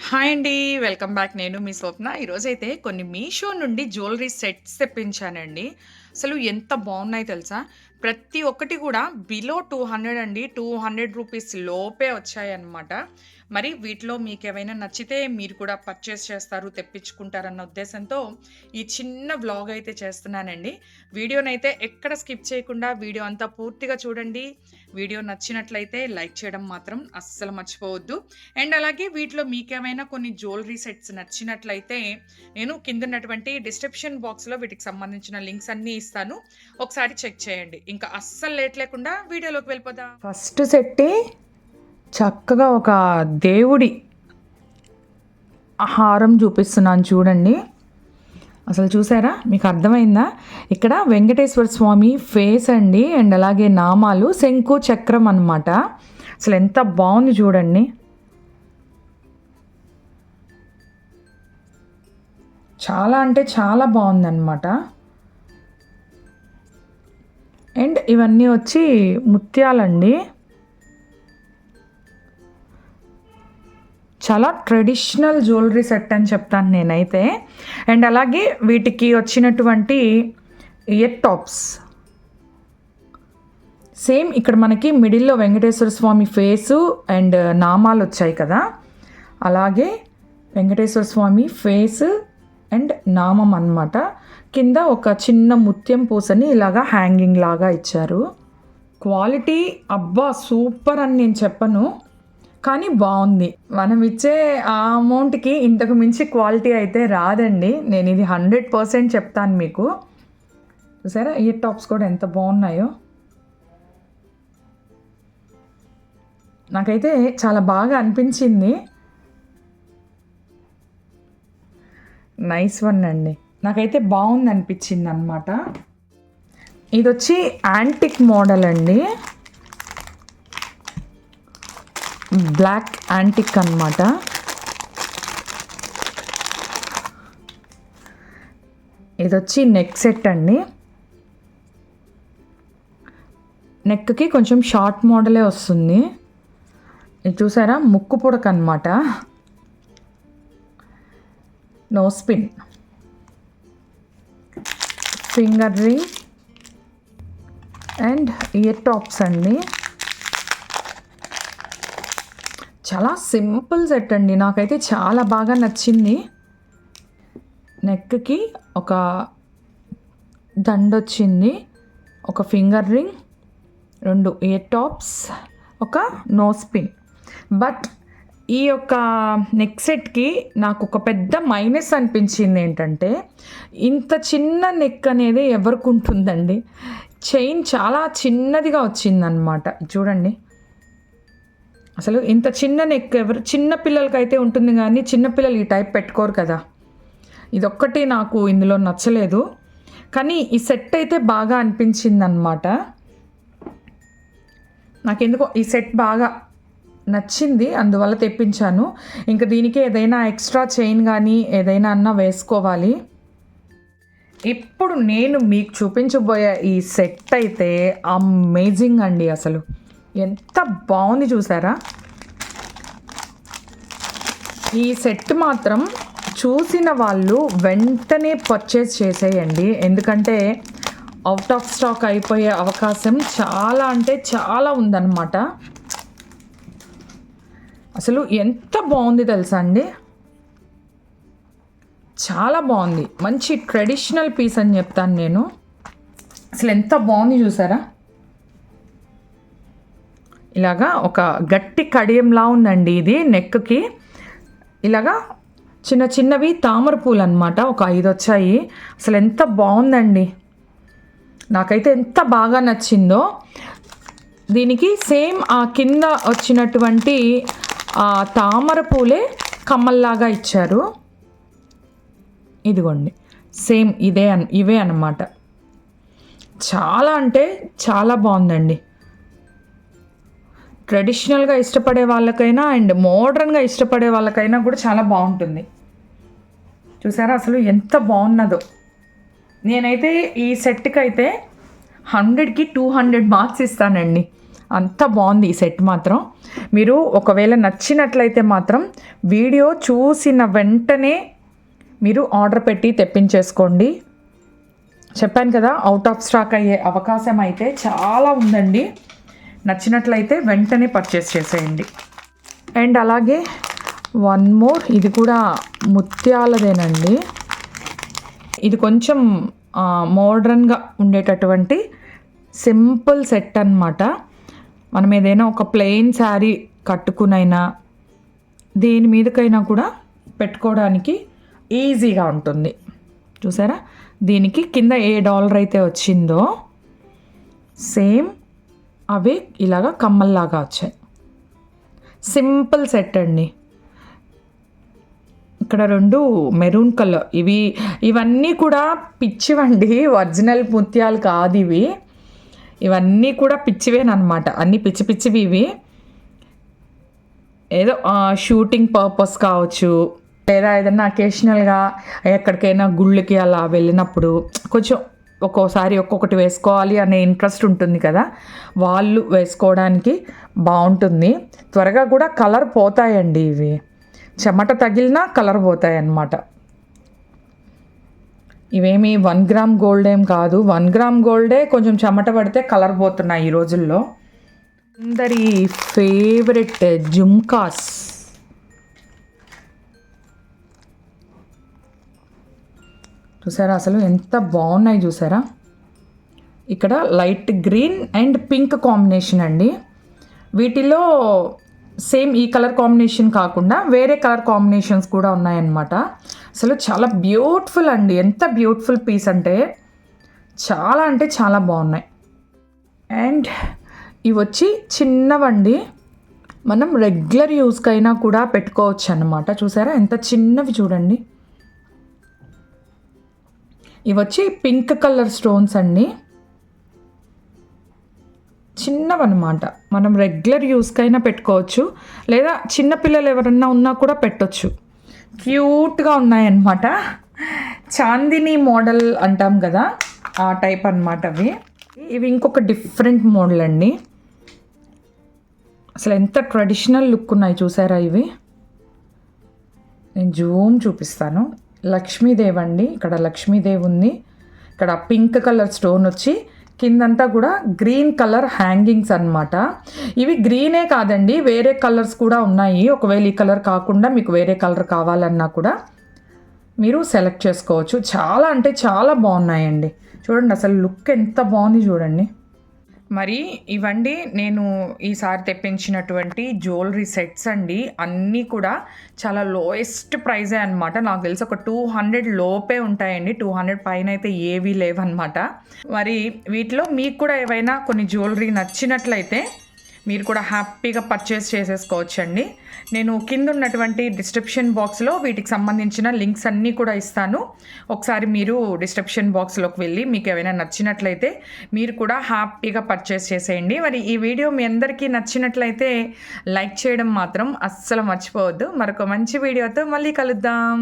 Hi అండి. Welcome back. నేను మీ స్వప్న. ఈరోజైతే కొన్ని మీషో నుండి జ్యువెలరీ సెట్స్ తెప్పించానండి. అసలు ఎంత బాగున్నాయో తెలుసా? ప్రతి ఒక్కటి కూడా బిలో 200 అండి. 200 రూపీస్ లోపే వచ్చాయన్నమాట. మరి వీటిలో మీకేవైనా నచ్చితే మీరు కూడా పర్చేస్ చేస్తారు, తెప్పించుకుంటారన్న ఉద్దేశంతో ఈ చిన్న వ్లాగ్ అయితే చేస్తున్నానండి. వీడియోనైతే ఎక్కడ స్కిప్ చేయకుండా వీడియో అంతా పూర్తిగా చూడండి. వీడియో నచ్చినట్లయితే లైక్ చేయడం మాత్రం అస్సలు మర్చిపోవద్దు. అండ్ అలాగే వీటిలో మీకేమైనా కొన్ని జ్యువెలరీ సెట్స్ నచ్చినట్లయితే నేను కిందున్నటువంటి డిస్క్రిప్షన్ బాక్స్‌లో వీటికి సంబంధించిన లింక్స్ అన్నీ ఇస్తాను. ఒకసారి చెక్ చేయండి. ఇంకా అస్సలు లేట్ లేకుండా వీడియోలోకి వెళ్ళిపోదాం. ఫస్ట్ సెట్టే చక్కగా ఒక దేవుడి హారం చూపిస్తున్నాను చూడండి. అసలు చూసారా? మీకు అర్థమైందా? ఇక్కడ వెంకటేశ్వర స్వామి ఫేస్ అండి. అండ్ అలాగే నామాలు శంకు చక్రం అన్నమాట. అసలు ఎంత బాగుంది చూడండి. చాలా అంటే చాలా బాగుందన్నమాట. అండ్ ఇవన్నీ వచ్చి ముత్యాలండి. చాలా ట్రెడిషనల్ జ్యువెలరీ సెట్ అని చెప్తాను నేనైతే. అండ్ అలాగే వీటికి వచ్చినటువంటి ఇయర్ టాప్స్ సేమ్ ఇక్కడ మనకి మిడిల్లో వెంకటేశ్వర స్వామి ఫేసు అండ్ నామాలు వచ్చాయి కదా, అలాగే వెంకటేశ్వర స్వామి ఫేస్ అండ్ నామం అన్నమాట. కింద ఒక చిన్న ముత్యం పూసని ఇలాగా హ్యాంగింగ్ లాగా ఇచ్చారు. క్వాలిటీ అబ్బా సూపర్ అని నేను చెప్పను, కానీ బాగుంది. మనం ఇచ్చే ఆ అమౌంట్కి ఇంతకు మించి క్వాలిటీ అయితే రాదండి. నేను ఇది 100% చెప్తాను మీకు. చూసారా ఇయర్ టాప్స్ కూడా ఎంత బాగున్నాయో. నాకైతే చాలా బాగా అనిపించింది. నైస్ వన్ అండి. నాకైతే బాగుంది అనిపించింది అనమాట. ఇది వచ్చి యాంటిక్ మోడల్ అండి, బ్లాక్ యాంటిక్ అన్నమాట. ఇది వచ్చి నెక్ సెట్ అండి. నెక్కి కొంచెం షార్ట్ మోడలే వస్తుంది. ఇది చూసారా? ముక్కు పుడక అన్నమాట. Nose pin, finger ring and ear tops అండి. చాలా సింపుల్ సెట్ అండి. నాకైతే చాలా బాగా నచ్చింది. నెక్కి ఒక దండ వచ్చింది, ఒక ఫింగర్ రింగ్, 2 ఇయర్ టాప్స్, ఒక నోస్ పిన్. బట్ ఈ యొక్క నెక్ సెట్కి నాకు ఒక పెద్ద మైనస్ అనిపించింది ఏంటంటే, ఇంత చిన్న నెక్ అనేది ఎవరికి ఉంటుందండి? చైన్ చాలా చిన్నదిగా వచ్చిందనమాట. చూడండి, అసలు ఇంత చిన్న నెక్ చిన్న పిల్లలకైతే ఉంటుంది, కానీ చిన్నపిల్లలు ఈ టైప్ పెట్టుకోరు కదా. ఇదొక్కటి నాకు ఇందులో నచ్చలేదు, కానీ ఈ సెట్ అయితే బాగా అనిపించింది అనమాట. నాకెందుకో ఈ సెట్ బాగా నచ్చింది, అందువల్ల తెప్పించాను. ఇంకా దీనికి ఏదైనా ఎక్స్ట్రా చైన్ కానీ ఏదైనా అన్నా వేసుకోవాలి. ఇప్పుడు నేను మీకు చూపించబోయే ఈ సెట్ అయితే అమేజింగ్ అండి. అసలు ఎంత బాగుంది చూసారా? ఈ సెట్ మాత్రం చూసిన వాళ్ళు వెంటనే పర్చేస్ చేసేయండి, ఎందుకంటే అవుట్ ఆఫ్ స్టాక్ అయిపోయే అవకాశం చాలా అంటే చాలా ఉందన్నమాట. అసలు ఎంత బాగుంది తెలుసా అండి? చాలా బాగుంది. మంచి ట్రెడిషనల్ పీస్ అని చెప్తాను నేను. అసలు ఎంత బాగుంది చూసారా? ఇలాగా ఒక గట్టి కడియంలా ఉందండి ఇది. నెక్కి ఇలాగా చిన్న చిన్నవి తామర పూలు అనమాట, ఒక 5 వచ్చాయి. అసలు ఎంత బాగుందండి, నాకైతే ఎంత బాగా నచ్చిందో. దీనికి సేమ్ ఆ కింద వచ్చినటువంటి ఆ తామర పూలే కమ్మల్లాగా ఇచ్చారు. ఇదిగోండి, సేమ్ ఇవే అన్నమాట. చాలా అంటే చాలా బాగుందండి. ట్రెడిషనల్గా ఇష్టపడే వాళ్ళకైనా అండ్ మోడర్న్గా ఇష్టపడే వాళ్ళకైనా కూడా చాలా బాగుంటుంది. చూసారా అసలు ఎంత బాగున్నదో? నేనైతే ఈ సెట్కి అయితే 100కి 200 మార్క్స్ ఇస్తానండి. అంత బాగుంది ఈ సెట్ మాత్రం. మీరు ఒకవేళ నచ్చినట్లయితే మాత్రం వీడియో చూసిన వెంటనే మీరు ఆర్డర్ పెట్టి తెప్పించేసుకోండి. చెప్పాను కదా, అవుట్ ఆఫ్ స్టాక్ అయ్యే అవకాశం అయితే చాలా ఉందండి. నచ్చినట్లయితే వెంటనే పర్చేస్ చేసేయండి. అండ్ అలాగే వన్ మోర్, ఇది కూడా ముత్యాలదేనండి. ఇది కొంచెం మోడ్రన్గా ఉండేటటువంటి సింపుల్ సెట్ అన్నమాట. మనం ఏదైనా ఒక ప్లెయిన్ శారీ కట్టుకునైనా దేని మీదకైనా కూడా పెట్టుకోవడానికి ఈజీగా ఉంటుంది. చూసారా, దీనికి కింద ఏ డాలర్ అయితే వచ్చిందో సేమ్ అవి ఇలాగా కమ్మల్లాగా వచ్చాయి. సింపుల్ సెట్ అండి. ఇక్కడ 2 మెరూన్ కలర్, ఇవన్నీ కూడా పిచ్చివండి, ఒరిజినల్ ముత్యాలు కాదు ఇవి. ఇవన్నీ కూడా పిచ్చివేనమాట, అన్నీ పిచ్చి పిచ్చివి ఇవి. ఏదో షూటింగ్ పర్పస్ కావచ్చు, లేదా ఏదైనా అకేషనల్గా ఎక్కడికైనా గుళ్ళకి అలా వెళ్ళినప్పుడు కొంచెం ఒక్కోసారి ఒక్కొక్కటి వేసుకోవాలి అనే ఇంట్రెస్ట్ ఉంటుంది కదా, వాళ్ళు వేసుకోవడానికి బాగుంటుంది. త్వరగా కూడా కలర్ పోతాయండి ఇవి, చెమట తగిలినా కలర్ పోతాయి అన్నమాట. ఇవేమి 1 గ్రామ్ గోల్డ్ ఏం కాదు, 1 గ్రామ్ గోల్డే కొంచెం చెమట పడితే కలర్ పోతున్నాయి ఈ రోజుల్లో. అందరి ఫేవరెట్ జుమ్కాస్. చూసారా అసలు ఎంత బాగున్నాయి చూసారా. ఇక్కడ light green and pink combination అండి. వీటిలో సేమ్ ఈ కలర్ కాంబినేషన్ కాకుండా వేరే కలర్ కాంబినేషన్స్ కూడా ఉన్నాయన్నమాట. అసలు చాలా బ్యూటిఫుల్ అండి, ఎంత బ్యూటిఫుల్ పీస్ అంటే చాలా బాగున్నాయి. అండ్ ఇవి వచ్చి చిన్నవండి, మనం రెగ్యులర్ యూస్కైనా కూడా పెట్టుకోవచ్చు అన్నమాట. చూసారా ఎంత చిన్నవి చూడండి. ఇవి వచ్చి పింక్ కలర్ స్టోన్స్ అండి, చిన్నవన్నమాట. మనం రెగ్యులర్ యూస్కైనా పెట్టుకోవచ్చు, లేదా చిన్నపిల్లలు ఎవరన్నా ఉన్నా కూడా పెట్టచ్చు. క్యూట్గా ఉన్నాయన్నమాట. చాందిని మోడల్ అంటాం కదా, ఆ టైప్ అన్నమాట అవి. ఇవి ఇంకొక డిఫరెంట్ మోడల్ అండి. అసలు ఎంత ట్రెడిషనల్ లుక్ ఉన్నాయి చూసారా ఇవి. నేను జూమ్ చూపిస్తాను. లక్ష్మీదేవి అండి, ఇక్కడ లక్ష్మీదేవి ఉంది. ఇక్కడ పింక్ కలర్ స్టోన్ వచ్చి కిందంతా కూడా గ్రీన్ కలర్ హ్యాంగింగ్స్ అన్నమాట. ఇవి గ్రీనే కాదండి, వేరే కలర్స్ కూడా ఉన్నాయి. ఒకవేళ ఈ కలర్ కాకుండా మీకు వేరే కలర్ కావాలన్నా కూడా మీరు సెలెక్ట్ చేసుకోవచ్చు. చాలా బాగున్నాయండి. చూడండి అసలు లుక్ ఎంత బాగుంది చూడండి. మరి ఇవండి నేను ఈసారి తెప్పించినటువంటి జ్యువెలరీ సెట్స్ అండి. అన్నీ కూడా చాలా లోయెస్ట్ ప్రైజే అనమాట. నాకు తెలిసి ఒక 200 లోపే ఉంటాయండి, 200 పైన అయితే ఏవీ లేవన్నమాట. మరి వీటిలో మీకు కూడా ఏవైనా కొన్ని జ్యువెలరీ నచ్చినట్లయితే మీరు కూడా హ్యాపీగా పర్చేస్ చేసేసుకోవచ్చండి. నేను కింద ఉన్నటువంటి డిస్క్రిప్షన్ బాక్స్లో వీటికి సంబంధించిన లింక్స్ అన్నీ కూడా ఇస్తాను. ఒకసారి మీరు డిస్క్రిప్షన్ బాక్స్లోకి వెళ్ళి మీకు ఏమైనా నచ్చినట్లయితే మీరు కూడా హ్యాపీగా పర్చేస్ చేసేయండి. మరి ఈ వీడియో మీ అందరికీ నచ్చినట్లయితే లైక్ చేయడం మాత్రం అస్సలు మర్చిపోవద్దు. మరొక మంచి వీడియోతో మళ్ళీ కలుద్దాం.